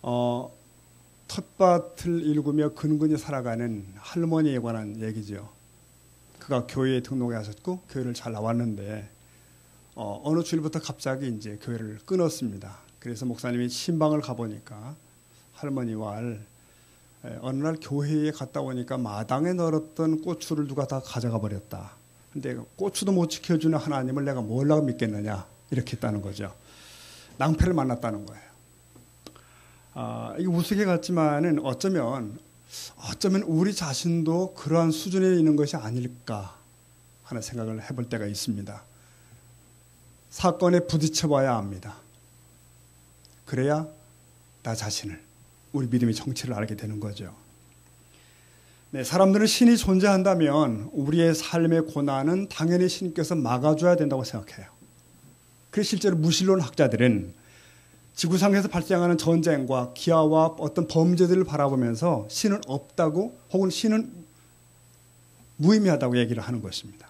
어, 텃밭을 일구며 근근히 살아가는 할머니에 관한 얘기죠. 그가 교회에 등록하셨고 교회를 잘 나왔는데 어느 주일부터 갑자기 이제 교회를 끊었습니다. 그래서 목사님이 신방을 가보니까 할머니와 어느 날 교회에 갔다 오니까 마당에 널었던 고추를 누가 다 가져가 버렸다. 근데 고추도 못 지켜주는 하나님을 내가 뭘라고 믿겠느냐 이렇게 했다는 거죠. 낭패를 만났다는 거예요. 이게 우스개 같지만은 어쩌면 우리 자신도 그러한 수준에 있는 것이 아닐까 하는 생각을 해볼 때가 있습니다. 사건에 부딪혀봐야 합니다. 그래야 나 자신을, 우리 믿음의 정체를 알게 되는 거죠. 네, 사람들은 신이 존재한다면 우리의 삶의 고난은 당연히 신께서 막아줘야 된다고 생각해요. 그래서 실제로 무신론 학자들은 지구상에서 발생하는 전쟁과 기아와 어떤 범죄들을 바라보면서 신은 없다고 혹은 신은 무의미하다고 얘기를 하는 것입니다.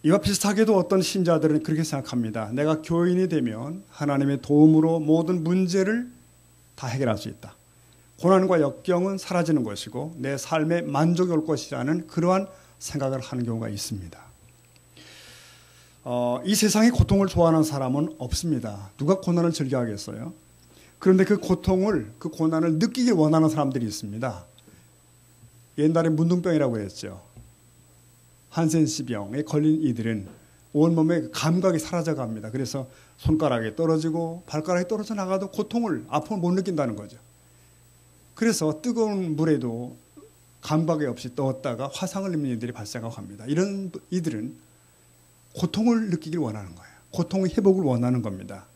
이와 비슷하게도 어떤 신자들은 그렇게 생각합니다. 내가 교인이 되면 하나님의 도움으로 모든 문제를 다 해결할 수 있다. 고난과 역경은 사라지는 것이고 내 삶에 만족이 올 것이라는 그러한 생각을 하는 경우가 있습니다. 이 세상에 고통을 좋아하는 사람은 없습니다. 누가 고난을 즐겨하겠어요? 그런데 그 고난을 느끼길 원하는 사람들이 있습니다. 옛날에 문둥병이라고 했죠. 한센시병에 걸린 이들은 온몸의 감각이 사라져갑니다. 그래서 손가락이 떨어지고 발가락이 떨어져 나가도 아픔을 못 느낀다는 거죠. 그래서 뜨거운 물에도 감각이 없이 떠었다가 화상을 입는 이들이 발생하고 합니다. 이런 이들은 고통을 느끼길 원하는 거예요. 고통의 회복을 원하는 겁니다.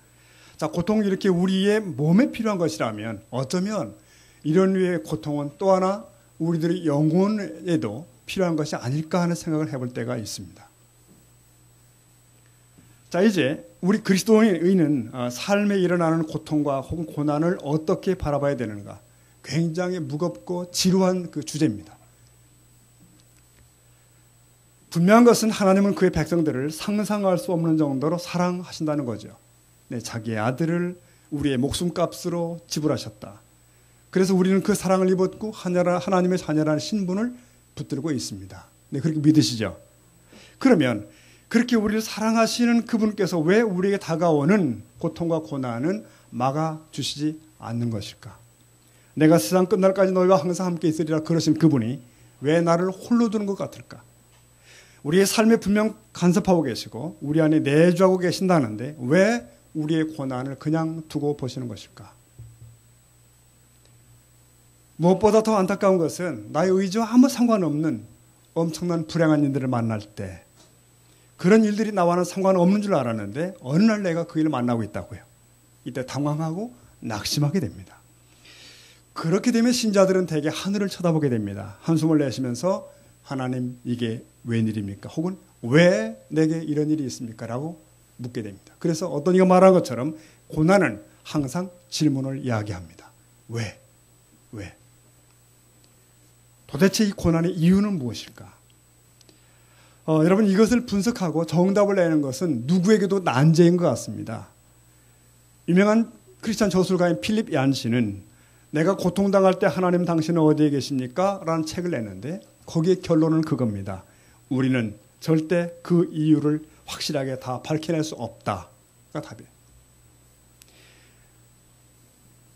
자, 고통이 이렇게 우리의 몸에 필요한 것이라면 어쩌면 이런 류의 고통은 또 하나 우리들의 영혼에도 필요한 것이 아닐까 하는 생각을 해볼 때가 있습니다. 자, 이제 우리 그리스도인은 삶에 일어나는 고통과 혹은 고난을 어떻게 바라봐야 되는가? 굉장히 무겁고 지루한 그 주제입니다. 분명한 것은 하나님은 그의 백성들을 상상할 수 없는 정도로 사랑하신다는 거죠. 네, 자기의 아들을 우리의 목숨값으로 지불하셨다. 그래서 우리는 그 사랑을 입었고 하나님의 자녀라는 신분을 붙들고 있습니다. 네, 그렇게 믿으시죠? 그러면 그렇게 우리를 사랑하시는 그분께서 왜 우리에게 다가오는 고통과 고난은 막아주시지 않는 것일까? 내가 세상 끝날까지 너희와 항상 함께 있으리라 그러신 그분이 왜 나를 홀로 두는 것 같을까? 우리의 삶에 분명 간섭하고 계시고 우리 안에 내주하고 계신다는데 왜 우리의 고난을 그냥 두고 보시는 것일까? 무엇보다 더 안타까운 것은 나의 의지와 아무 상관없는 엄청난 불행한 일들을 만날 때 그런 일들이 나와는 상관없는 줄 알았는데 어느 날 내가 그 일을 만나고 있다고요. 이때 당황하고 낙심하게 됩니다. 그렇게 되면 신자들은 대개 하늘을 쳐다보게 됩니다. 한숨을 내쉬면서 하나님 이게 웬일입니까? 혹은 왜 내게 이런 일이 있습니까? 라고 묻게 됩니다. 그래서 어떤 이가 말한 것처럼 고난은 항상 질문을 이야기합니다. 왜? 왜? 도대체 이 고난의 이유는 무엇일까? 여러분 이것을 분석하고 정답을 내는 것은 누구에게도 난제인 것 같습니다. 유명한 크리스찬 저술가인 필립 얀시는 내가 고통당할 때 하나님 당신은 어디에 계십니까? 라는 책을 냈는데 거기에 결론은 그겁니다. 우리는 절대 그 이유를 확실하게 다 밝혀낼 수 없다가 답이에요.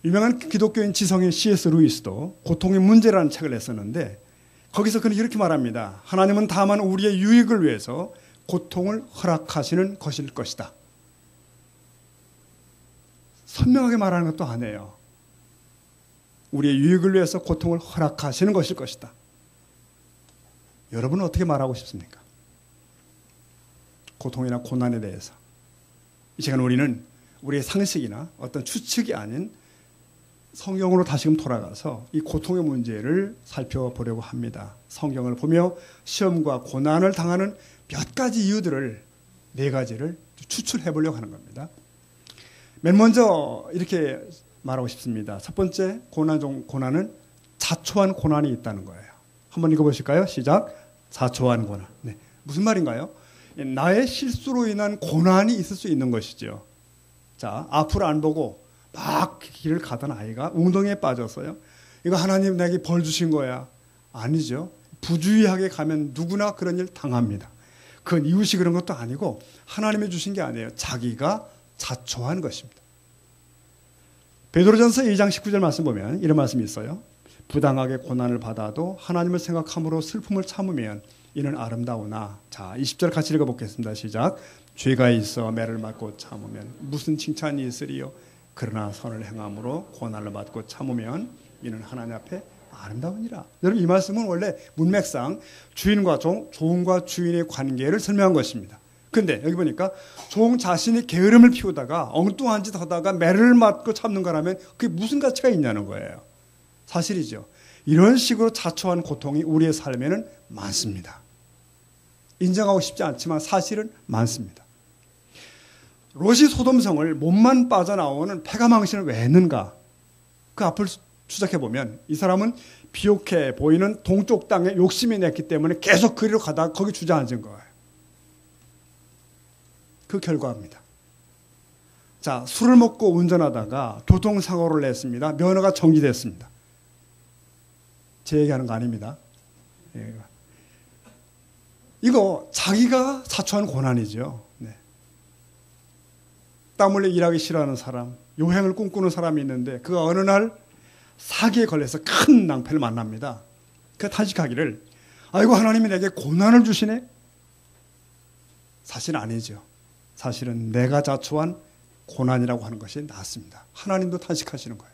유명한 기독교인 지성인 C.S. 루이스도 고통의 문제라는 책을 냈었는데 거기서 그는 이렇게 말합니다. 하나님은 다만 우리의 유익을 위해서 고통을 허락하시는 것일 것이다. 선명하게 말하는 것도 아니에요. 우리의 유익을 위해서 고통을 허락하시는 것일 것이다. 여러분은 어떻게 말하고 싶습니까? 고통이나 고난에 대해서. 이 시간 우리는 우리의 상식이나 어떤 추측이 아닌 성경으로 다시금 돌아가서 이 고통의 문제를 살펴보려고 합니다. 성경을 보며 시험과 고난을 당하는 몇 가지 이유들을 4가지를 추출해 보려고 하는 겁니다. 맨 먼저 이렇게 말하고 싶습니다. 첫 번째 고난은 자초한 고난이 있다는 거예요. 한번 읽어보실까요? 시작. 자초한 고난. 네. 무슨 말인가요? 나의 실수로 인한 고난이 있을 수 있는 것이죠. 자, 앞을 안 보고 막 길을 가던 아이가 웅덩이에 빠졌어요. 이거 하나님 내게 벌 주신 거야. 아니죠. 부주의하게 가면 누구나 그런 일 당합니다. 그건 이웃이 그런 것도 아니고 하나님이 주신 게 아니에요. 자기가 자초한 것입니다. 베드로전서 2장 19절 말씀 보면 이런 말씀이 있어요. 부당하게 고난을 받아도 하나님을 생각함으로 슬픔을 참으면 이는 아름다우나. 자, 20절 같이 읽어보겠습니다. 시작. 죄가 있어 매를 맞고 참으면 무슨 칭찬이 있으리요. 그러나 선을 행함으로 고난을 받고 참으면 이는 하나님 앞에 아름다우니라. 여러분, 이 말씀은 원래 문맥상 주인과 종과 주인의 관계를 설명한 것입니다. 근데 여기 보니까 종 자신이 게으름을 피우다가 엉뚱한 짓 하다가 매를 맞고 참는 거라면 그게 무슨 가치가 있냐는 거예요. 사실이죠. 이런 식으로 자초한 고통이 우리의 삶에는 많습니다. 인정하고 싶지 않지만 사실은 많습니다. 롯이 소돔성을 몸만 빠져나오는 페가망신을 왜 했는가? 그 앞을 추적해보면 이 사람은 비옥해 보이는 동쪽 땅에 욕심이 냈기 때문에 계속 그리로 가다가 거기 주저앉은 거예요. 그 결과입니다. 자, 술을 먹고 운전하다가 교통사고를 냈습니다. 면허가 정지됐습니다. 제 얘기하는 거 아닙니다. 이거 자기가 자초한 고난이죠. 네. 땀 흘려 일하기 싫어하는 사람, 요행을 꿈꾸는 사람이 있는데 그가 어느 날 사기에 걸려서 큰 낭패를 만납니다. 그 탄식하기를 아이고 하나님이 내게 고난을 주시네. 사실 아니죠. 사실은 내가 자초한 고난이라고 하는 것이 낫습니다. 하나님도 탄식하시는 거예요.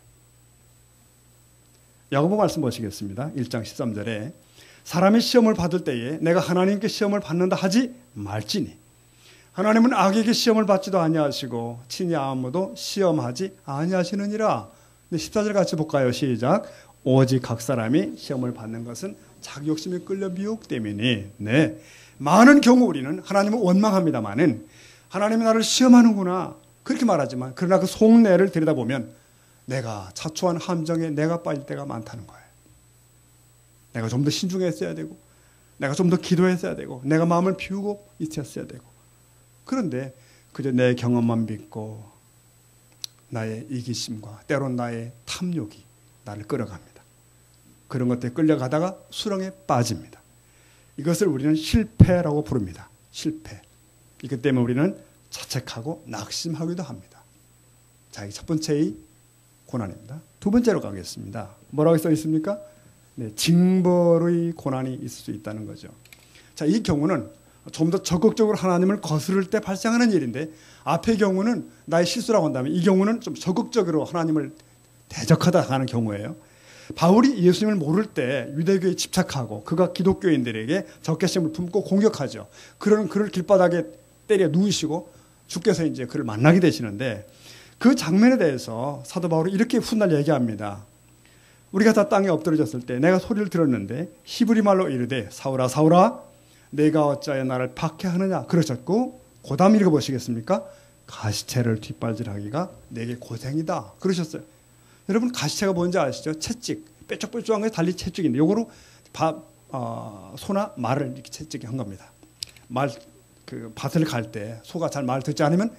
야고보 말씀 보시겠습니다. 1장 13절에 사람이 시험을 받을 때에 내가 하나님께 시험을 받는다 하지 말지니 하나님은 악에게 시험을 받지도 아니하시고 친히 아무도 시험하지 아니하시느니라. 14절 같이 볼까요? 시작. 오직 각 사람이 시험을 받는 것은 자기 욕심에 끌려 미혹되미니. 네. 많은 경우 우리는 하나님을 원망합니다마는 하나님이 나를 시험하는구나 그렇게 말하지만 그러나 그 속내를 들여다보면 내가 자초한 함정에 내가 빠질 때가 많다는 거예요. 내가 좀 더 신중했어야 되고 내가 좀 더 기도했어야 되고 내가 마음을 비우고 있었어야 되고 그런데 그저 내 경험만 믿고 나의 이기심과 때론 나의 탐욕이 나를 끌어갑니다. 그런 것들에 끌려가다가 수렁에 빠집니다. 이것을 우리는 실패라고 부릅니다. 실패. 이것 때문에 우리는 자책하고 낙심하기도 합니다. 자, 이 첫 번째의 고난입니다. 두 번째로 가겠습니다. 뭐라고 써 있습니까? 네, 징벌의 고난이 있을 수 있다는 거죠. 자, 이 경우는 좀 더 적극적으로 하나님을 거스를 때 발생하는 일인데 앞의 경우는 나의 실수라고 한다면 이 경우는 좀 적극적으로 하나님을 대적하다 하는 경우예요. 바울이 예수님을 모를 때 유대교에 집착하고 그가 기독교인들에게 적개심을 품고 공격하죠. 그러는 그를 길바닥에 때려 누우시고 주께서 이제 그를 만나게 되시는데 그 장면에 대해서 사도 바울이 이렇게 훗날 얘기합니다. 우리가 다 땅에 엎드려졌을 때 내가 소리를 들었는데 히브리 말로 이르되 사울아 사울아 내가 어찌하여 나를 박해하느냐 그러셨고 그 다음 읽어보시겠습니까? 가시채를 뒷발질하기가 내게 고생이다 그러셨어요. 여러분 가시채가 뭔지 아시죠? 채찍 뾰족뾰족한 게 달리 채찍인데 요거로 소나 말을 이렇게 채찍이 한 겁니다. 그 밭을 갈 때 소가 잘 말 듣지 않으면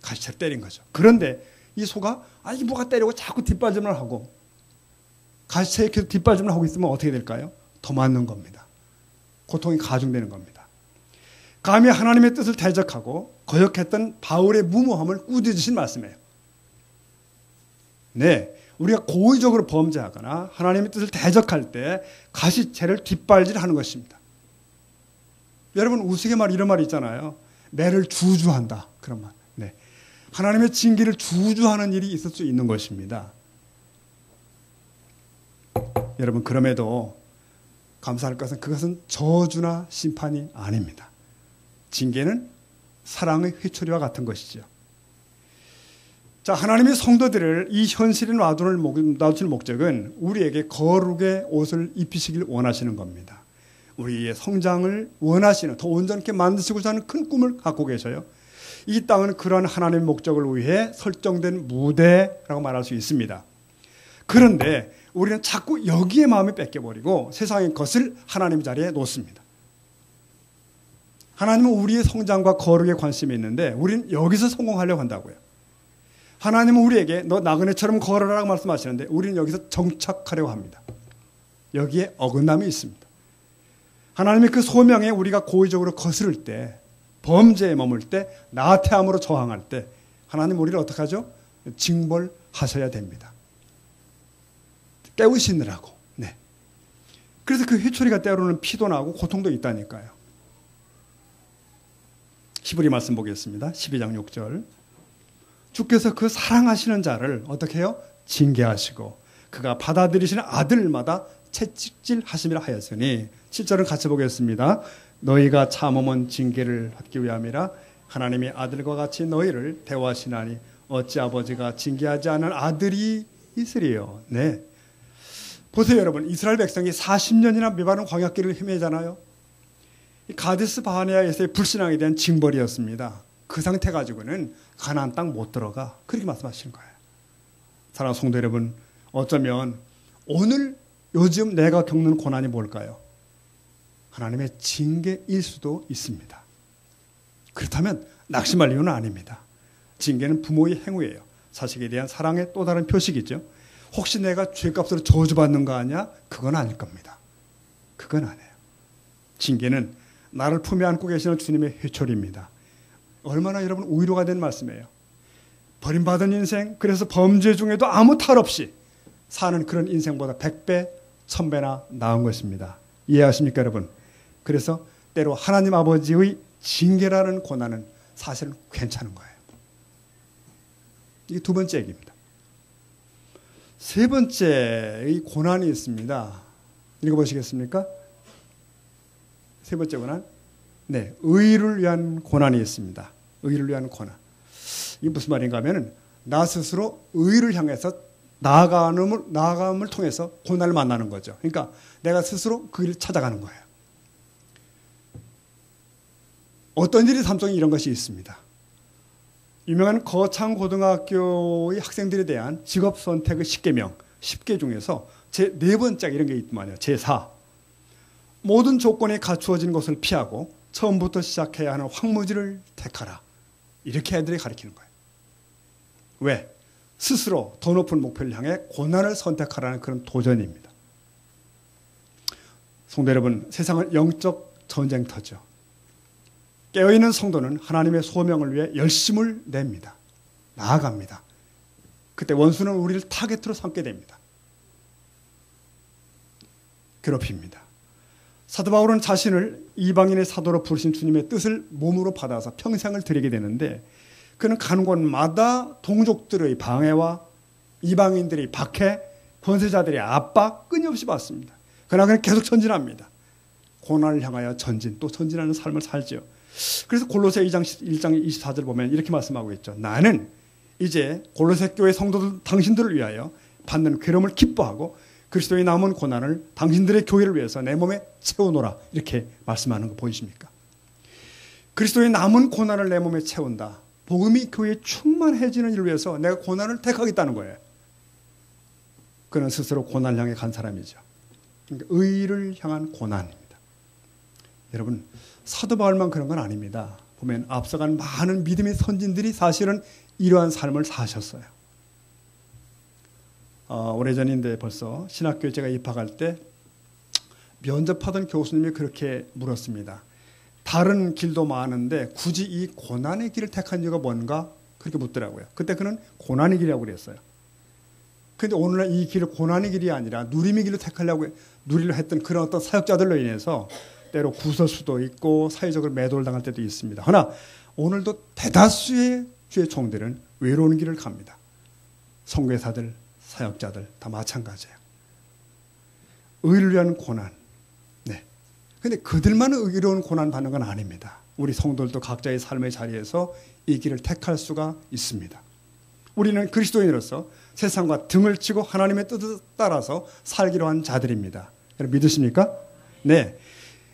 가시채를 때린 거죠. 그런데 이 소가 이게 뭐가 때리고 자꾸 뒷발질만 하고 가시채에 계속 뒷발질만 하고 있으면 어떻게 될까요? 더 맞는 겁니다. 고통이 가중되는 겁니다. 감히 하나님의 뜻을 대적하고 거역했던 바울의 무모함을 꾸짖으신 말씀이에요. 네, 우리가 고의적으로 범죄하거나 하나님의 뜻을 대적할 때 가시채를 뒷발질하는 것입니다. 여러분 우스갯말 이런 말이 있잖아요. 매를 주주한다. 그런 말. 네. 하나님의 징계를 주주하는 일이 있을 수 있는 것입니다. 여러분 그럼에도 감사할 것은 그것은 저주나 심판이 아닙니다. 징계는 사랑의 회초리와 같은 것이죠. 자, 하나님의 성도들을 이 현실에 놔둘 목적은 우리에게 거룩의 옷을 입히시길 원하시는 겁니다. 우리의 성장을 원하시는 더 온전케 만드시고자 하는 큰 꿈을 갖고 계셔요. 이 땅은 그러한 하나님의 목적을 위해 설정된 무대라고 말할 수 있습니다. 그런데 우리는 자꾸 여기에 마음을 뺏겨버리고 세상의 것을 하나님 자리에 놓습니다. 하나님은 우리의 성장과 거룩에 관심이 있는데 우리는 여기서 성공하려고 한다고요. 하나님은 우리에게 너 나그네처럼 걸어라라고 말씀하시는데 우리는 여기서 정착하려고 합니다. 여기에 어긋남이 있습니다. 하나님의 그 소명에 우리가 고의적으로 거스를 때, 범죄에 머물 때, 나태함으로 저항할 때 하나님 우리를 어떻게 하죠? 징벌하셔야 됩니다. 깨우시느라고. 네. 그래서 그 회초리가 때로는 피도 나고 고통도 있다니까요. 히브리 말씀 보겠습니다. 12장 6절. 주께서 그 사랑하시는 자를 어떻게 해요? 징계하시고 그가 받아들이시는 아들마다 채찍질하심이라 하였으니 7절은 같이 보겠습니다. 너희가 참음은 징계를 받기 위함이라 하나님이 아들과 같이 너희를 대화하시나니 어찌 아버지가 징계하지 않은 아들이 있으리요. 네. 보세요 여러분. 이스라엘 백성이 40년이나 메마른 광야길을 헤매잖아요. 가데스 바네아에서의 불신앙에 대한 징벌이었습니다. 그 상태 가지고는 가나안 땅 못 들어가. 그렇게 말씀하시는 거예요. 사랑하는 성도 여러분, 어쩌면 오늘 요즘 내가 겪는 고난이 뭘까요? 하나님의 징계일 수도 있습니다. 그렇다면 낙심할 이유는 아닙니다. 징계는 부모의 행위예요. 자식에 대한 사랑의 또 다른 표식이죠. 혹시 내가 죄값으로 저주받는 거 아니야? 그건 아닐 겁니다. 그건 아니에요. 징계는 나를 품에 안고 계시는 주님의 회초리입니다. 얼마나 여러분 위로가 된 말씀이에요. 버림받은 인생, 그래서 범죄 중에도 아무 탈 없이 사는 그런 인생보다 100배, 1000배나 나은 것입니다. 이해하십니까 여러분? 그래서 때로 하나님 아버지의 징계라는 고난은 사실은 괜찮은 거예요. 이게 두 번째 얘기입니다. 세 번째의 고난이 있습니다. 읽어보시겠습니까? 세 번째 고난. 네, 의를 위한 고난이 있습니다. 의를 위한 고난. 이게 무슨 말인가 하면은 나 스스로 의를 향해서 나아감을 통해서 고난을 만나는 거죠. 그러니까 내가 스스로 그 길을 찾아가는 거예요. 어떤 일이 삶 속에 이런 것이 있습니다. 유명한 거창고등학교의 학생들에 대한 직업 선택의 10계명, 10개 중에서 제 네 번째 이런 게 있더만요. 제4. 모든 조건이 갖추어진 것을 피하고 처음부터 시작해야 하는 황무지를 택하라. 이렇게 애들이 가르치는 거예요. 왜? 스스로 더 높은 목표를 향해 고난을 선택하라는 그런 도전입니다. 성도 여러분, 세상은 영적 전쟁터죠. 깨어있는 성도는 하나님의 소명을 위해 열심을 냅니다. 나아갑니다. 그때 원수는 우리를 타겟으로 삼게 됩니다. 괴롭힙니다. 사도 바울은 자신을 이방인의 사도로 부르신 주님의 뜻을 몸으로 받아서 평생을 드리게 되는데 그는 가는 곳마다 동족들의 방해와 이방인들의 박해, 권세자들의 압박 끊임없이 받습니다. 그러나 그는 계속 전진합니다. 고난을 향하여 전진, 또 전진하는 삶을 살죠. 그래서 골로새 1장 24절 보면 이렇게 말씀하고 있죠. 나는 이제 골로새 교회 성도들 당신들을 위하여 받는 괴로움을 기뻐하고 그리스도의 남은 고난을 당신들의 교회를 위해서 내 몸에 채워놓으라. 이렇게 말씀하는 거 보이십니까? 그리스도의 남은 고난을 내 몸에 채운다. 복음이 교회에 충만해지는 일을 위해서 내가 고난을 택하겠다는 거예요. 그는 스스로 고난을 향해 간 사람이죠. 그러니까 의를 향한 고난입니다. 여러분, 사도 바울만 그런 건 아닙니다. 보면 앞서간 많은 믿음의 선진들이 사실은 이러한 삶을 사셨어요. 오래전인데 벌써 신학교에 제가 입학할 때 면접하던 교수님이 그렇게 물었습니다. 다른 길도 많은데 굳이 이 고난의 길을 택한 이유가 뭔가? 그렇게 묻더라고요. 그때 그는 고난의 길이라고 그랬어요. 그런데 오늘날 이 길을 고난의 길이 아니라 누림의 길로 누리려 했던 그런 어떤 사역자들로 인해서 때로 구설수도 있고 사회적으로 매도를 당할 때도 있습니다. 그러나 오늘도 대다수의 주의 종들은 외로운 길을 갑니다. 선교사들, 사역자들 다 마찬가지예요. 의를 위한 고난. 네. 근데 그들만 의로운 고난 받는 건 아닙니다. 우리 성도들도 각자의 삶의 자리에서 이 길을 택할 수가 있습니다. 우리는 그리스도인으로서 세상과 등을 치고 하나님의 뜻을 따라서 살기로 한 자들입니다. 여러분 믿으십니까? 네.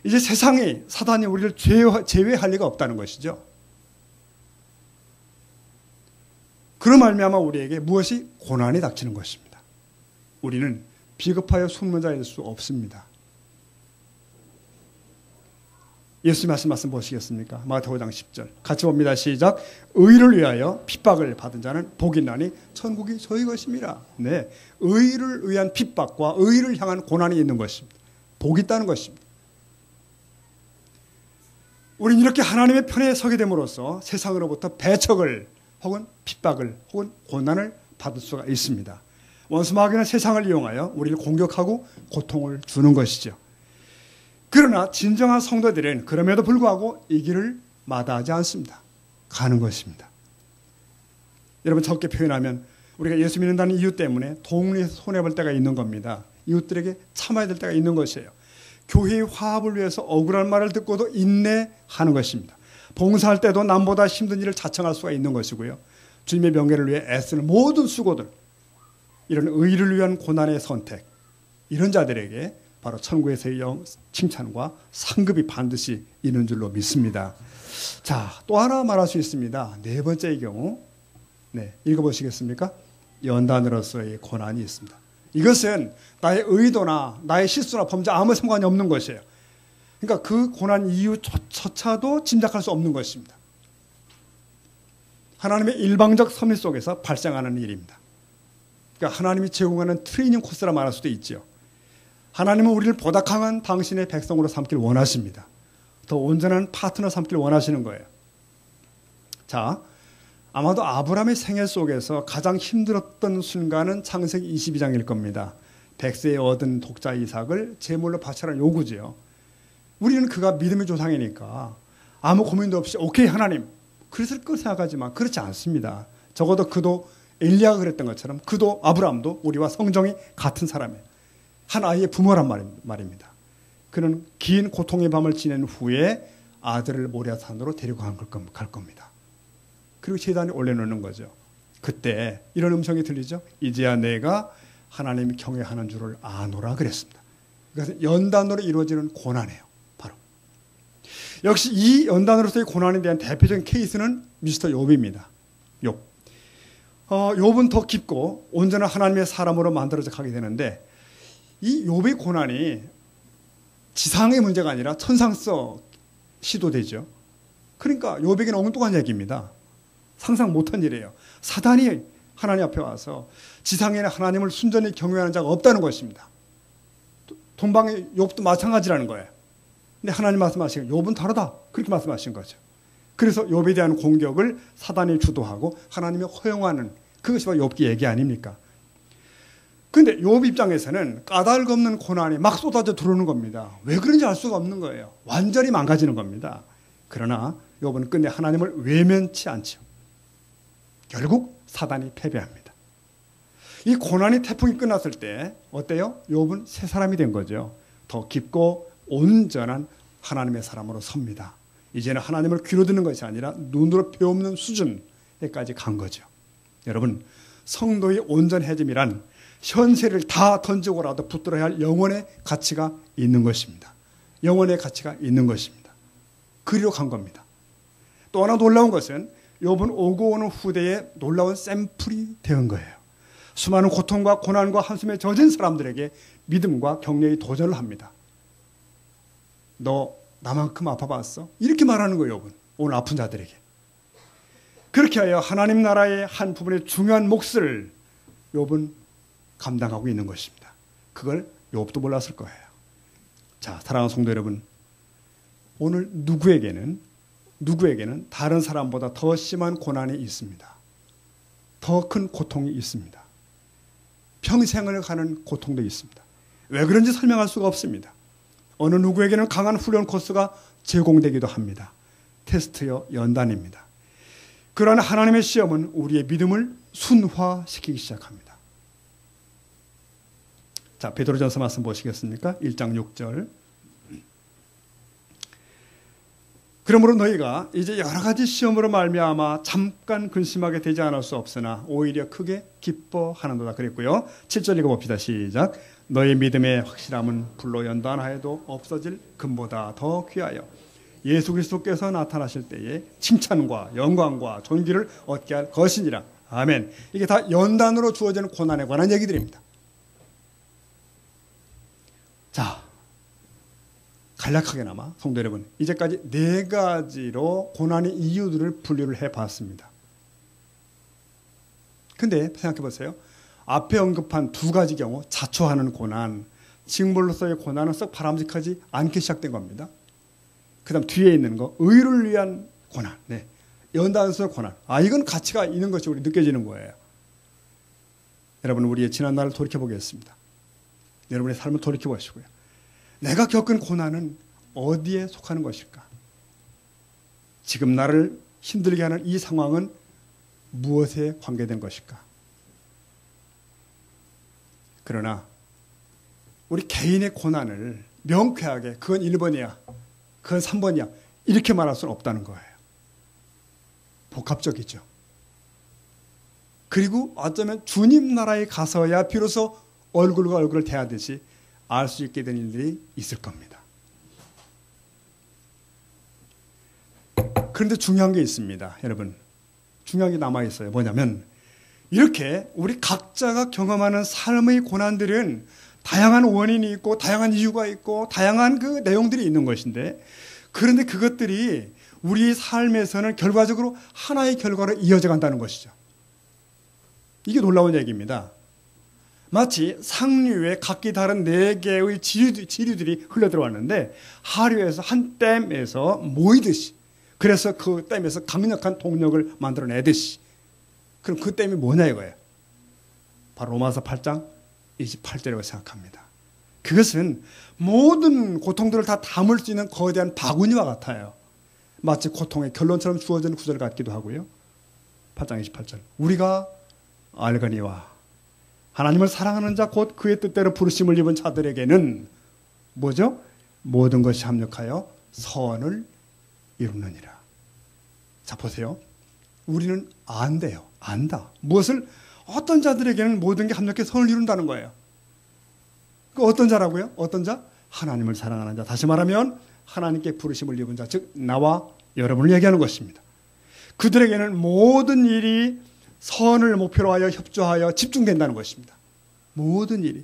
이제 세상이 사단이 우리를 제외할 리가 없다는 것이죠. 그로 말미암아 우리에게 무엇이 고난이 닥치는 것입니다. 우리는 비겁하여 숨는 자일 수 없습니다. 예수님 하신 말씀 보시겠습니까? 마태복음 5장 10절 같이 봅니다. 시작. 의를 위하여 핍박을 받은 자는 복이 있나니 천국이 저희 것입니다. 네, 의를 위한 핍박과 의를 향한 고난이 있는 것입니다. 복이 있다는 것입니다. 우리는 이렇게 하나님의 편에 서게 됨으로써 세상으로부터 배척을 혹은 핍박을 혹은 고난을 받을 수가 있습니다. 원수 마귀는 세상을 이용하여 우리를 공격하고 고통을 주는 것이죠. 그러나 진정한 성도들은 그럼에도 불구하고 이 길을 마다하지 않습니다. 가는 것입니다. 여러분, 적게 표현하면 우리가 예수 믿는다는 이유 때문에 동리에서 손해볼 때가 있는 겁니다. 이웃들에게 참아야 될 때가 있는 것이에요. 교회의 화합을 위해서 억울한 말을 듣고도 인내하는 것입니다. 봉사할 때도 남보다 힘든 일을 자청할 수가 있는 것이고요. 주님의 명예를 위해 애쓰는 모든 수고들, 이런 의를 위한 고난의 선택, 이런 자들에게 바로 천국에서의 칭찬과 상급이 반드시 있는 줄로 믿습니다. 자, 또 하나 말할 수 있습니다. 네 번째의 경우, 네, 읽어보시겠습니까? 연단으로서의 고난이 있습니다. 이것은 나의 의도나 나의 실수나 범죄 아무 상관이 없는 것이에요. 그러니까 그 고난 이유조차도 짐작할 수 없는 것입니다. 하나님의 일방적 섭리 속에서 발생하는 일입니다. 그러니까 하나님이 제공하는 트레이닝 코스라 말할 수도 있죠. 하나님은 우리를 보다 강한 당신의 백성으로 삼길 원하십니다. 더 온전한 파트너 삼길 원하시는 거예요. 자, 아마도 아브라함의 생애 속에서 가장 힘들었던 순간은 창세기 22장일 겁니다. 백세에 얻은 독자 이삭을 제물로 바치라는 요구지요. 우리는 그가 믿음의 조상이니까 아무 고민도 없이 오케이 하나님, 그랬을 거 생각하지만 그렇지 않습니다. 적어도 그도 엘리야가 그랬던 것처럼 그도 아브라함도 우리와 성정이 같은 사람이에요. 한 아이의 부모란 말입니다. 그는 긴 고통의 밤을 지낸 후에 아들을 모리아산으로 데리고 갈 겁니다. 그리고 제단에 올려놓는 거죠. 그때 이런 음성이 들리죠. 이제야 내가 하나님이 경외하는 줄을 아노라 그랬습니다. 그것은 연단으로 이루어지는 고난이에요. 바로. 역시 이 연단으로서의 고난에 대한 대표적인 케이스는 미스터 욥입니다. 욥. 욥은 더 깊고 온전한 하나님의 사람으로 만들어져 가게 되는데, 이 욥의 고난이 지상의 문제가 아니라 천상서 시도되죠. 그러니까 욥에게는 엉뚱한 얘기입니다. 상상 못한 일이에요. 사단이 하나님 앞에 와서 지상에는 하나님을 순전히 경외하는 자가 없다는 것입니다. 동방의 욥도 마찬가지라는 거예요. 근데 하나님 말씀하시는 욥은 다르다, 그렇게 말씀하신 거죠. 그래서 욥에 대한 공격을 사단이 주도하고 하나님이 허용하는, 그것이 바로 욥기 얘기 아닙니까? 그런데 욥 입장에서는 까닭 없는 고난이 막 쏟아져 들어오는 겁니다. 왜 그런지 알 수가 없는 거예요. 완전히 망가지는 겁니다. 그러나 욥은 끝내 하나님을 외면치 않죠. 결국 사단이 패배합니다. 이 고난의 태풍이 끝났을 때 어때요? 욥은 새 사람이 된 거죠. 더 깊고 온전한 하나님의 사람으로 섭니다. 이제는 하나님을 귀로 듣는 것이 아니라 눈으로 배우는 수준에까지 간 거죠. 여러분, 성도의 온전해짐이란 현세를 다 던지고라도 붙들어야 할 영혼의 가치가 있는 것입니다. 영혼의 가치가 있는 것입니다. 그리로 간 겁니다. 또 하나 놀라운 것은 욥은 오고 오는 후대에 놀라운 샘플이 된 거예요. 수많은 고통과 고난과 한숨에 젖은 사람들에게 믿음과 격려의 도전을 합니다. 너 나만큼 아파봤어? 이렇게 말하는 거예요, 욥은. 오늘 아픈 자들에게. 그렇게 하여 하나님 나라의 한 부분의 중요한 몫을 욥은 감당하고 있는 것입니다. 그걸 욥도 몰랐을 거예요. 자, 사랑하는 성도 여러분, 오늘 누구에게는 다른 사람보다 더 심한 고난이 있습니다. 더 큰 고통이 있습니다. 평생을 가는 고통도 있습니다. 왜 그런지 설명할 수가 없습니다. 어느 누구에게는 강한 훈련 코스가 제공되기도 합니다. 테스트여 연단입니다. 그러나 하나님의 시험은 우리의 믿음을 순화시키기 시작합니다. 자, 베드로전서 말씀 보시겠습니까? 1장 6절. 그러므로 너희가 이제 여러 가지 시험으로 말미암아 잠깐 근심하게 되지 않을 수 없으나 오히려 크게 기뻐하는도다 그랬고요. 7절 읽어봅시다. 시작. 너희 믿음의 확실함은 불로 연단하여도 없어질 금보다 더 귀하여 예수 그리스도께서 나타나실 때에 칭찬과 영광과 존귀를 얻게 할 것이니라. 아멘. 이게 다 연단으로 주어지는 고난에 관한 얘기들입니다. 자, 간략하게나마 성도 여러분, 이제까지 4가지로 고난의 이유들을 분류를 해봤습니다. 근데 생각해 보세요. 앞에 언급한 2가지 경우, 자초하는 고난, 징벌로서의 고난은 썩 바람직하지 않게 시작된 겁니다. 그 다음 뒤에 있는 거, 의를 위한 고난, 네. 연단스러운 고난. 이건 가치가 있는 것이 우리 느껴지는 거예요. 여러분, 우리의 지난 날을 돌이켜보겠습니다. 여러분의 삶을 돌이켜보시고요. 내가 겪은 고난은 어디에 속하는 것일까? 지금 나를 힘들게 하는 이 상황은 무엇에 관계된 것일까? 그러나 우리 개인의 고난을 명쾌하게 그건 1번이야, 그건 3번이야 이렇게 말할 수는 없다는 거예요. 복합적이죠. 그리고 어쩌면 주님 나라에 가서야 비로소 얼굴과 얼굴을 대하듯이 알 수 있게 된 일들이 있을 겁니다. 그런데 중요한 게 있습니다. 여러분, 중요한 게 남아있어요. 뭐냐면 이렇게 우리 각자가 경험하는 삶의 고난들은 다양한 원인이 있고 다양한 이유가 있고 다양한 그 내용들이 있는 것인데, 그런데 그것들이 우리 삶에서는 결과적으로 하나의 결과로 이어져 간다는 것이죠. 이게 놀라운 얘기입니다. 마치 상류에 각기 다른 4개의 지류들이 흘러들어왔는데 하류에서 한 댐에서 모이듯이, 그래서 그 댐에서 강력한 동력을 만들어내듯이. 그럼 그 댐이 뭐냐 이거예요. 바로 로마서 8장 28절이라고 생각합니다. 그것은 모든 고통들을 다 담을 수 있는 거대한 바구니와 같아요. 마치 고통의 결론처럼 주어지는 구절 같기도 하고요. 8장 28절. 우리가 알거니와 하나님을 사랑하는 자 곧 그의 뜻대로 부르심을 입은 자들에게는 뭐죠? 모든 것이 합력하여 선을 이루느니라. 자, 보세요. 우리는 안돼요. 안다. 무엇을? 어떤 자들에게는 모든 게 합력해 선을 이룬다는 거예요. 그 어떤 자라고요? 어떤 자? 하나님을 사랑하는 자. 다시 말하면 하나님께 부르심을 입은 자, 즉 나와 여러분을 얘기하는 것입니다. 그들에게는 모든 일이 선을 목표로 하여 협조하여 집중된다는 것입니다. 모든 일이.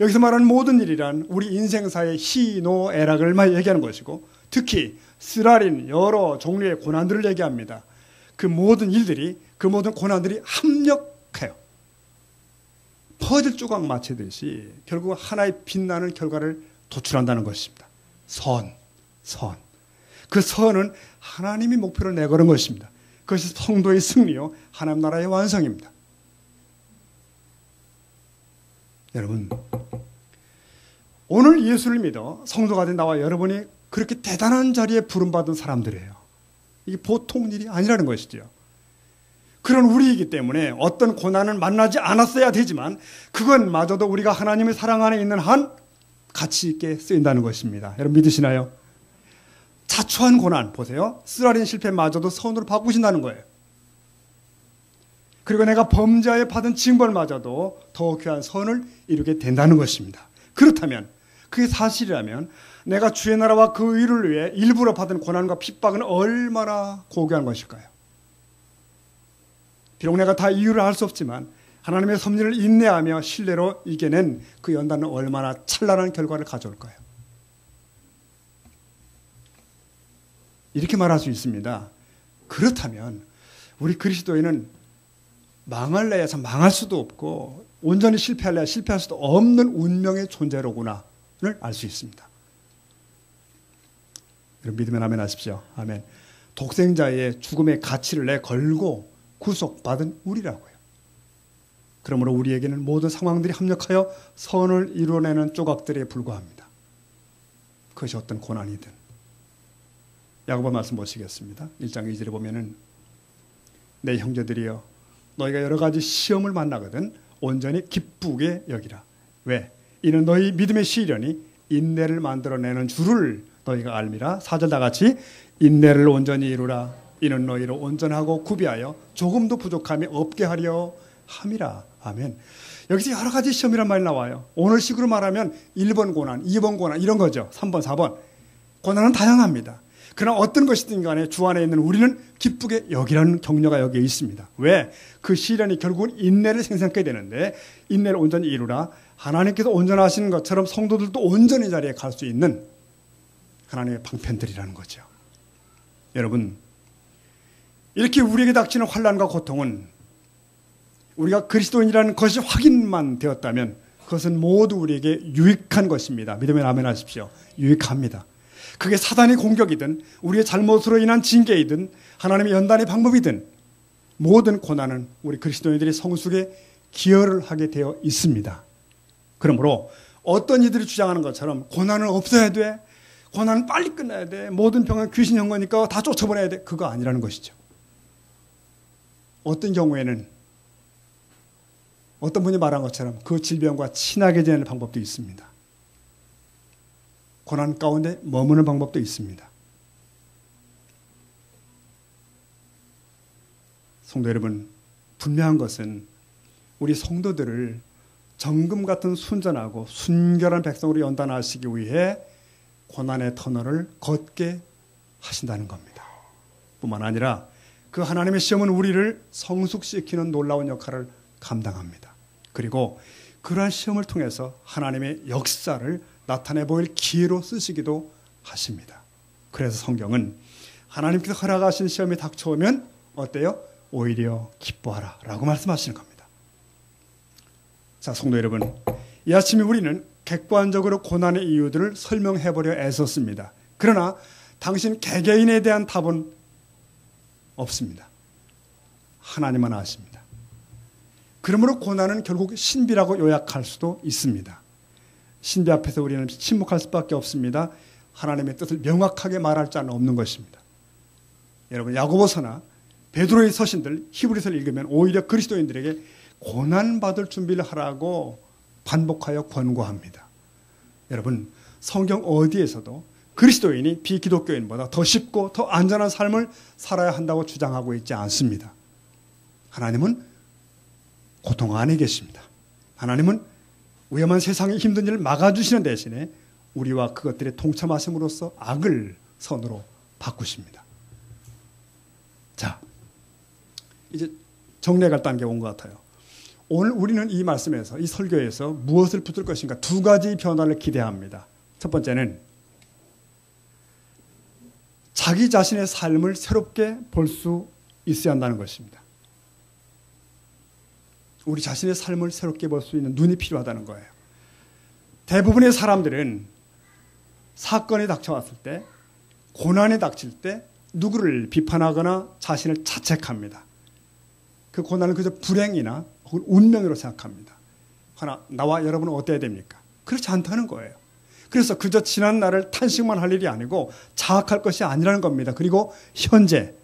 여기서 말하는 모든 일이란 우리 인생사의 희노애락을 얘기하는 것이고, 특히 쓰라린 여러 종류의 고난들을 얘기합니다. 그 모든 일들이, 그 모든 고난들이 합력해요. 퍼즐 조각 맞추듯이 결국 하나의 빛나는 결과를 도출한다는 것입니다. 선. 그 선은 하나님이 목표로 내걸은 것입니다. 그것이 성도의 승리요, 하나님 나라의 완성입니다. 여러분, 오늘 예수를 믿어 성도가 된 나와 여러분이 그렇게 대단한 자리에 부름받은 사람들이에요. 이게 보통 일이 아니라는 것이죠. 그런 우리이기 때문에 어떤 고난을 만나지 않았어야 되지만 그건 마저도 우리가 하나님의 사랑 안에 있는 한 가치 있게 쓰인다는 것입니다. 여러분 믿으시나요? 자초한 고난 보세요. 쓰라린 실패마저도 선으로 바꾸신다는 거예요. 그리고 내가 범죄에 받은 징벌마저도 더 귀한 선을 이루게 된다는 것입니다. 그렇다면, 그게 사실이라면 내가 주의 나라와 그 의를 위해 일부러 받은 고난과 핍박은 얼마나 고귀한 것일까요? 비록 내가 다 이유를 알 수 없지만 하나님의 섭리를 인내하며 신뢰로 이겨낸 그 연단은 얼마나 찬란한 결과를 가져올까요? 이렇게 말할 수 있습니다. 그렇다면 우리 그리스도인은 망할래야 참 망할 수도 없고 온전히 실패할래야 실패할 수도 없는 운명의 존재로구나를 알 수 있습니다. 여러분 믿으면 아멘 하십시오. 아멘. 독생자의 죽음의 가치를 내 걸고 구속받은 우리라고요. 그러므로 우리에게는 모든 상황들이 합력하여 선을 이루어내는 조각들에 불과합니다. 그것이 어떤 고난이든. 야고보 말씀 보시겠습니다. 1장 2절에 보면은 내 형제들이여 너희가 여러 가지 시험을 만나거든 온전히 기쁘게 여기라. 왜? 이는 너희 믿음의 시련이 인내를 만들어내는 줄을 너희가 알미라. 4절 다 같이 인내를 온전히 이루라. 이는 너희를 온전하고 구비하여 조금도 부족함이 없게 하려 함이라. 아멘. 여기서 여러 가지 시험이란 말이 나와요. 오늘식으로 말하면 1번 고난, 2번 고난 이런 거죠. 3번, 4번. 고난은 다양합니다. 그러나 어떤 것이든 간에 주 안에 있는 우리는 기쁘게 여기라는 격려가 여기에 있습니다. 왜? 그 시련이 결국은 인내를 생산하게 되는데 인내를 온전히 이루라. 하나님께서 온전하시는 것처럼 성도들도 온전히 자리에 갈 수 있는 하나님의 방편들이라는 거죠. 여러분, 이렇게 우리에게 닥치는 환난과 고통은 우리가 그리스도인이라는 것이 확인만 되었다면 그것은 모두 우리에게 유익한 것입니다. 믿으면 아멘 하십시오. 유익합니다. 그게 사단의 공격이든 우리의 잘못으로 인한 징계이든 하나님의 연단의 방법이든 모든 고난은 우리 그리스도인들이 성숙에 기여를 하게 되어 있습니다. 그러므로 어떤 이들이 주장하는 것처럼 고난은 없어야 돼, 고난은 빨리 끝나야 돼, 모든 병은 귀신 형 거니까 다 쫓아보내야 돼, 그거 아니라는 것이죠. 어떤 경우에는 어떤 분이 말한 것처럼 그 질병과 친하게 지내는 방법도 있습니다. 고난 가운데 머무는 방법도 있습니다. 성도 여러분, 분명한 것은 우리 성도들을 정금 같은 순전하고 순결한 백성으로 연단하시기 위해 고난의 터널을 걷게 하신다는 겁니다. 뿐만 아니라 그 하나님의 시험은 우리를 성숙시키는 놀라운 역할을 감당합니다. 그리고 그러한 시험을 통해서 하나님의 역사를 나타내 보일 기회로 쓰시기도 하십니다. 그래서 성경은 하나님께서 허락하신 시험이 닥쳐오면 어때요? 오히려 기뻐하라 라고 말씀하시는 겁니다. 자, 성도 여러분, 이 아침에 우리는 객관적으로 고난의 이유들을 설명해 보려 애썼습니다. 그러나 당신 개개인에 대한 답은 없습니다. 하나님만 아십니다. 그러므로 고난은 결국 신비라고 요약할 수도 있습니다. 신비 앞에서 우리는 침묵할 수밖에 없습니다. 하나님의 뜻을 명확하게 말할 자는 없는 것입니다. 여러분, 야고보서나 베드로의 서신들, 히브리서를 읽으면 오히려 그리스도인들에게 고난받을 준비를 하라고 반복하여 권고합니다. 여러분, 성경 어디에서도 그리스도인이 비기독교인보다 더 쉽고 더 안전한 삶을 살아야 한다고 주장하고 있지 않습니다. 하나님은 고통 안에 계십니다. 하나님은 위험한 세상의 힘든 일을 막아주시는 대신에 우리와 그것들에 동참하심으로써 악을 선으로 바꾸십니다. 자, 이제 정리해갈 단계가 온 것 같아요. 오늘 우리는 이 말씀에서, 이 설교에서 무엇을 붙을 것인가 두 가지 변화를 기대합니다. 첫 번째는 자기 자신의 삶을 새롭게 볼 수 있어야 한다는 것입니다. 우리 자신의 삶을 새롭게 볼 수 있는 눈이 필요하다는 거예요. 대부분의 사람들은 사건이 닥쳐왔을 때, 고난이 닥칠 때 누구를 비판하거나 자신을 자책합니다. 그 고난을 그저 불행이나 혹은 운명으로 생각합니다. 그러나 나와 여러분은 어때야 됩니까? 그렇지 않다는 거예요. 그래서 그저 지난 날을 탄식만 할 일이 아니고 자학할 것이 아니라는 겁니다. 그리고 현재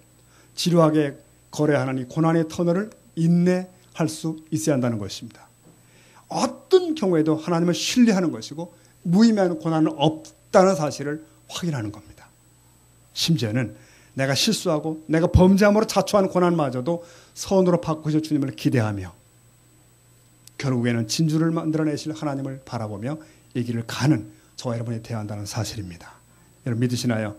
지루하게 거래하는 이 고난의 터널을 인내할 수 있어야 한다는 것입니다. 어떤 경우에도 하나님을 신뢰하는 것이고 무의미한 고난은 없다는 사실을 확인하는 겁니다. 심지어는 내가 실수하고 내가 범죄함으로 자초한 고난마저도 선으로 바꾸실 주님을 기대하며 결국에는 진주를 만들어내실 하나님을 바라보며 이 길을 가는 저와 여러분이 되어야 한다는 사실입니다. 여러분 믿으시나요?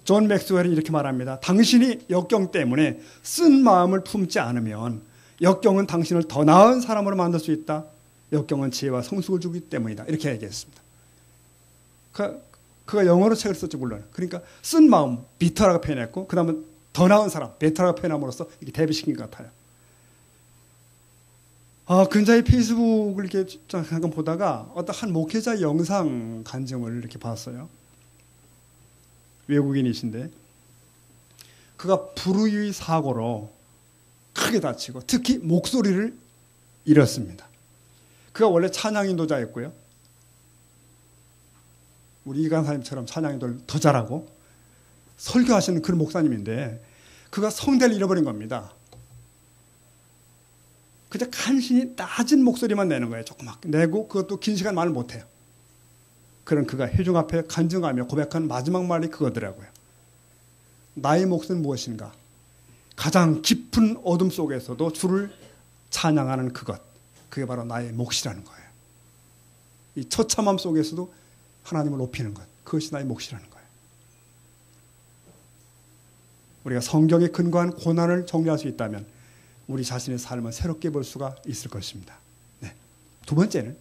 존 맥스웰은 이렇게 말합니다. 당신이 역경 때문에 쓴 마음을 품지 않으면 역경은 당신을 더 나은 사람으로 만들 수 있다. 역경은 지혜와 성숙을 주기 때문이다. 이렇게 얘기했습니다. 그가 영어로 책을 썼지 물론. 그러니까 쓴 마음, 비터라고 표현했고 그 다음은 더 나은 사람, 베터라고 표현함으로써 이렇게 대비시킨 것 같아요. 근자의 페이스북을 이렇게 잠깐 보다가 어떤 한 목회자 영상 간증을 이렇게 봤어요. 외국인이신데 그가 불우의 사고로 크게 다치고 특히 목소리를 잃었습니다. 그가 원래 찬양인도자였고요. 우리 이간사님처럼 찬양인도를 더 잘하고 설교하시는 그런 목사님인데 그가 성대를 잃어버린 겁니다. 그저 간신히 낮은 목소리만 내는 거예요. 조그맣게 내고 그것도 긴 시간 말을 못해요. 그런 그가 회중 앞에 간증하며 고백한 마지막 말이 그거더라고요. 나의 몫은 무엇인가? 가장 깊은 어둠 속에서도 주를 찬양하는 그것. 그게 바로 나의 몫이라는 거예요. 이 처참함 속에서도 하나님을 높이는 것. 그것이 나의 몫이라는 거예요. 우리가 성경에 근거한 고난을 정리할 수 있다면 우리 자신의 삶을 새롭게 볼 수가 있을 것입니다. 네. 두 번째는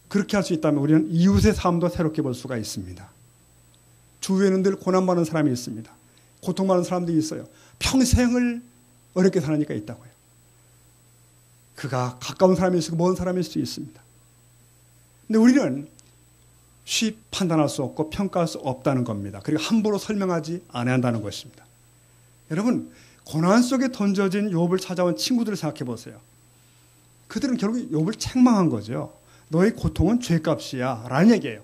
그렇게 할 수 있다면 우리는 이웃의 삶도 새롭게 볼 수가 있습니다. 주위에는 늘 고난받는 사람이 있습니다. 고통받는 사람들이 있어요. 평생을 어렵게 사니까 있다고요. 그가 가까운 사람일 수 있고 먼 사람일 수 있습니다. 근데 우리는 쉽게 판단할 수 없고 평가할 수 없다는 겁니다. 그리고 함부로 설명하지 않아야 한다는 것입니다. 여러분, 고난 속에 던져진 욥을 찾아온 친구들을 생각해 보세요. 그들은 결국 욥을 책망한 거죠. 너의 고통은 죄값이야 라는 얘기예요.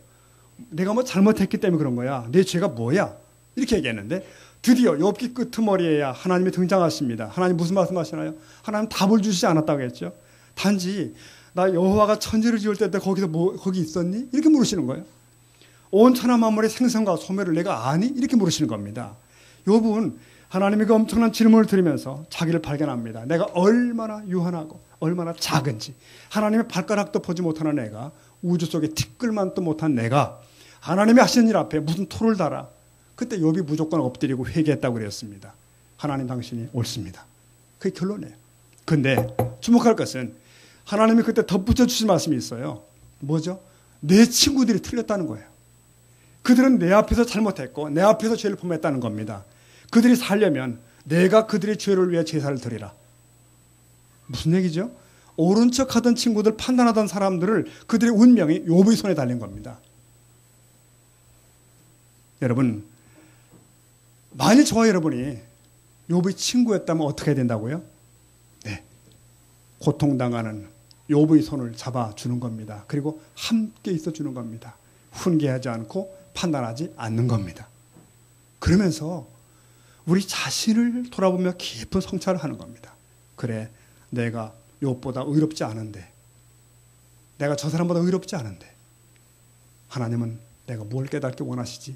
내가 뭐 잘못했기 때문에 그런 거야. 내 죄가 뭐야? 이렇게 얘기했는데 드디어 욥기 끄트머리에야 하나님이 등장하십니다. 하나님 무슨 말씀하시나요? 하나님 답을 주시지 않았다고 했죠. 단지 나 여호와가 천지를 지을 때 거기서 거기 있었니? 이렇게 물으시는 거예요. 온 천하 만물의 생선과 소멸을 내가 아니? 이렇게 물으시는 겁니다. 욥은 하나님이 그 엄청난 질문을 들으면서 자기를 발견합니다. 내가 얼마나 유한하고 얼마나 작은지, 하나님의 발가락도 보지 못하는 내가, 우주 속에 티끌만도 못한 내가 하나님이 하시는 일 앞에 무슨 토를 달아. 그때 욥이 무조건 엎드리고 회개했다고 그랬습니다. 하나님 당신이 옳습니다. 그게 결론이에요. 그런데 주목할 것은 하나님이 그때 덧붙여 주신 말씀이 있어요. 뭐죠? 내 친구들이 틀렸다는 거예요. 그들은 내 앞에서 잘못했고 내 앞에서 죄를 범했다는 겁니다. 그들이 살려면 내가 그들의 죄를 위해 제사를 드리라. 무슨 얘기죠? 옳은 척하던 친구들, 판단하던 사람들을 그들의 운명이 욥의 손에 달린 겁니다. 여러분, 만일 저와 여러분이 욥의 친구였다면 어떻게 해야 된다고요? 네, 고통당하는 욥의 손을 잡아주는 겁니다. 그리고 함께 있어주는 겁니다. 훈계하지 않고 판단하지 않는 겁니다. 그러면서 우리 자신을 돌아보며 깊은 성찰을 하는 겁니다. 그래, 내가 욥보다 의롭지 않은데, 내가 저 사람보다 의롭지 않은데 하나님은 내가 뭘 깨닫기 원하시지?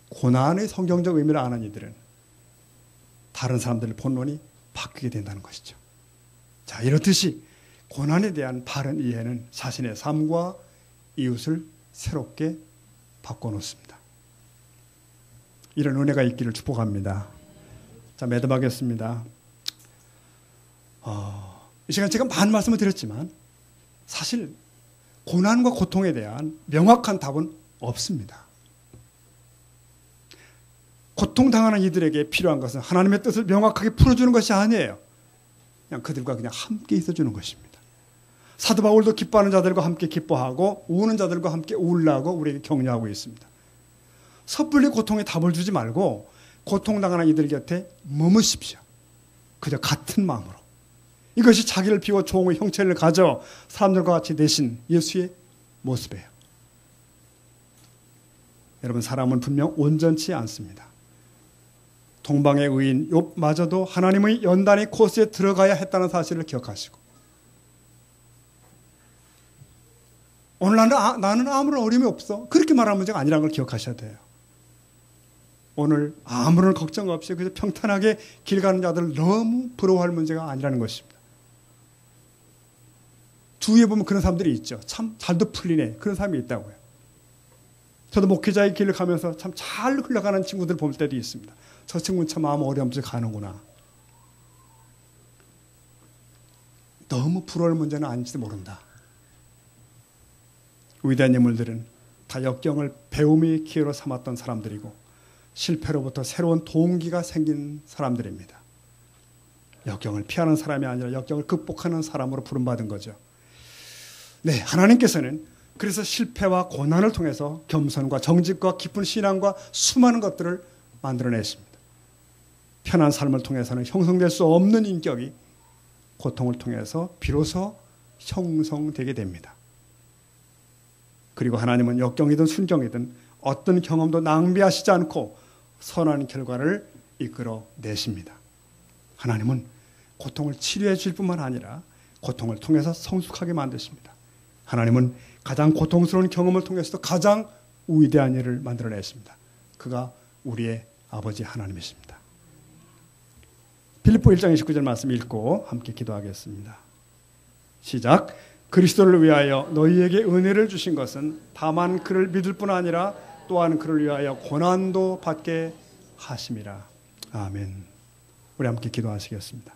고난의 성경적 의미를 아는 이들은 다른 사람들의 본론이 바뀌게 된다는 것이죠. 자, 이렇듯이 고난에 대한 바른 이해는 자신의 삶과 이웃을 새롭게 바꿔놓습니다. 이런 은혜가 있기를 축복합니다. 자, 매듭하겠습니다. 이 시간 제가 많은 말씀을 드렸지만 사실 고난과 고통에 대한 명확한 답은 없습니다. 고통당하는 이들에게 필요한 것은 하나님의 뜻을 명확하게 풀어주는 것이 아니에요. 그냥 그들과 그냥 함께 있어주는 것입니다. 사도 바울도 기뻐하는 자들과 함께 기뻐하고 우는 자들과 함께 울라고 우리에게 격려하고 있습니다. 섣불리 고통에 답을 주지 말고 고통당하는 이들 곁에 머무십시오. 그저 같은 마음으로. 이것이 자기를 비워 종의 형체를 가져 사람들과 같이 내신 예수의 모습이에요. 여러분, 사람은 분명 온전치 않습니다. 동방의 의인 욥마저도 하나님의 연단의 코스에 들어가야 했다는 사실을 기억하시고, 오늘 나는 아무런 어려움이 없어, 그렇게 말하는 문제가 아니라는 걸 기억하셔야 돼요. 오늘 아무런 걱정 없이 그저 평탄하게 길 가는 자들을 너무 부러워할 문제가 아니라는 것입니다. 주위에 보면 그런 사람들이 있죠. 참 잘도 풀리네, 그런 사람이 있다고요. 저도 목회자의 길을 가면서 참 잘 흘러가는 친구들 볼 때도 있습니다. 저 친구는 참 마음 어려움 없이 가는구나. 너무 부러울 문제는 아닌지도 모른다. 위대한 인물들은 다 역경을 배움의 기회로 삼았던 사람들이고 실패로부터 새로운 동기가 생긴 사람들입니다. 역경을 피하는 사람이 아니라 역경을 극복하는 사람으로 부름받은 거죠. 네, 하나님께서는 그래서 실패와 고난을 통해서 겸손과 정직과 깊은 신앙과 수많은 것들을 만들어냈습니다. 편한 삶을 통해서는 형성될 수 없는 인격이 고통을 통해서 비로소 형성되게 됩니다. 그리고 하나님은 역경이든 순경이든 어떤 경험도 낭비하시지 않고 선한 결과를 이끌어내십니다. 하나님은 고통을 치료해 줄 뿐만 아니라 고통을 통해서 성숙하게 만드십니다. 하나님은 가장 고통스러운 경험을 통해서도 가장 위대한 일을 만들어냈습니다. 그가 우리의 아버지 하나님이십니다. 빌립보 1장 29절 말씀 읽고 함께 기도하겠습니다. 시작. 그리스도를 위하여 너희에게 은혜를 주신 것은 다만 그를 믿을 뿐 아니라 또한 그를 위하여 고난도 받게 하심이라. 아멘. 우리 함께 기도하시겠습니다.